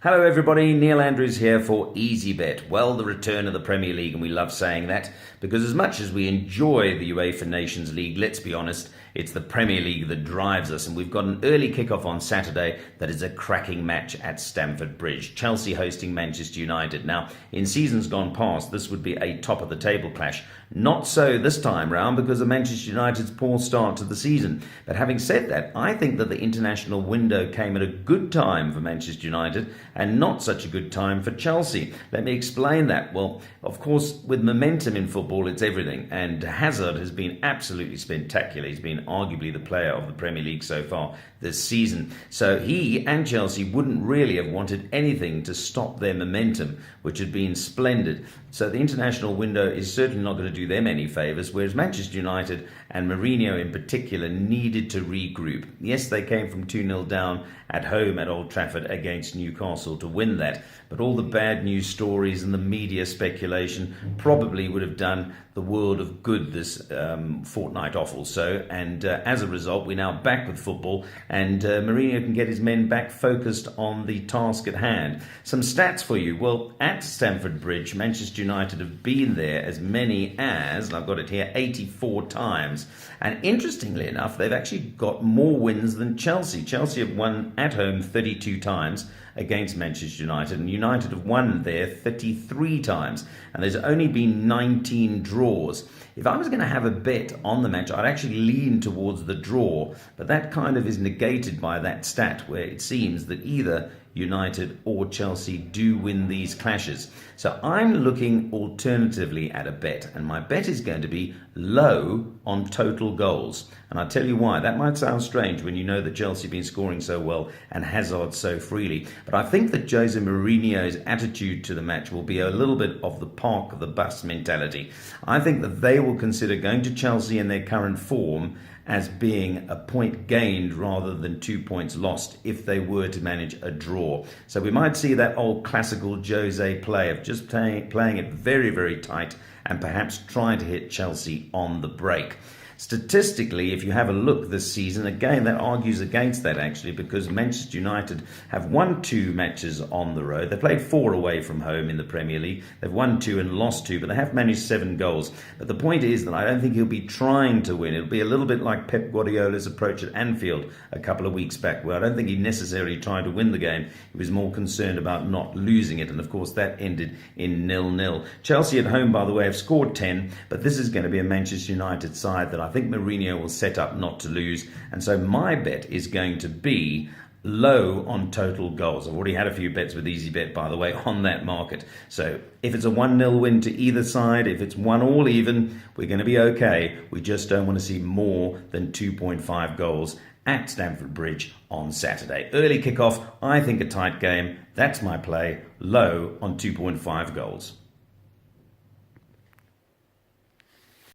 Hello everybody, Neil Andrews here for EaziBet. Well, the return of the Premier League, and we love saying that because as much as we enjoy the UEFA Nations League, let's be honest, it's the Premier League that drives us, and we've got an early kickoff on Saturday that is a cracking match at Stamford Bridge. Chelsea hosting Manchester United. Now, in seasons gone past, this would be a top-of-the-table clash. Not so this time round because of Manchester United's poor start to the season. But having said that, I think that the international window came at a good time for Manchester United and not such a good time for Chelsea. Let me explain that. Well, of course, with momentum in football, it's everything. And Hazard has been absolutely spectacular. He's been arguably the player of the Premier League so far this season. So he and Chelsea wouldn't really have wanted anything to stop their momentum, which had been splendid. So the international window is certainly not going to do them any favours, whereas Manchester United and Mourinho in particular needed to regroup. Yes, they came from 2-0 down at home at Old Trafford against Newcastle to win that, but all the bad news stories and the media speculation probably would have done the world of good this fortnight off or so, and as a result we're now back with football, and Mourinho can get his men back focused on the task at hand. Some stats for you. Well, at Stamford Bridge, Manchester United have been there as many as, and I've got it here, 84 times, and interestingly enough they've actually got more wins than Chelsea. Chelsea have won at home 32 times against Manchester United, and United have won there 33 times, and there's only been 19 draws. If I was going to have a bet on the match, I'd actually lean towards the draw, but that kind of is negated by that stat where it seems that either United or Chelsea do win these clashes. So I'm looking alternatively at a bet, and my bet is going to be low on total goals. And I'll tell you why. That might sound strange when you know that Chelsea have been scoring so well and Hazard so freely. But I think that Jose Mourinho's attitude to the match will be a little bit of the park of the bus mentality. I think that they will consider going to Chelsea in their current form as being a point gained rather than 2 points lost if they were to manage a draw. So we might see that old classical Jose play of just playing it very, very tight and perhaps trying to hit Chelsea on the break. Statistically, if you have a look this season, again, that argues against that actually, because Manchester United have won 2 matches on the road. They played 4 away from home in the Premier League. They've won 2 and lost 2, but they have managed 7 goals. But the point is that I don't think he'll be trying to win. It'll be a little bit like Pep Guardiola's approach at Anfield a couple of weeks back, where I don't think he necessarily tried to win the game. He was more concerned about not losing it, and of course that ended in 0-0. Chelsea at home, by the way, have scored 10, but this is going to be a Manchester United side that I think Mourinho will set up not to lose, and so my bet is going to be low on total goals. I've already had a few bets with EaziBet, by the way, on that market. So if it's a 1-0 win to either side, if it's 1-1 even, we're going to be okay. We just don't want to see more than 2.5 goals at Stamford Bridge on Saturday. Early kickoff, I think a tight game. That's my play, low on 2.5 goals.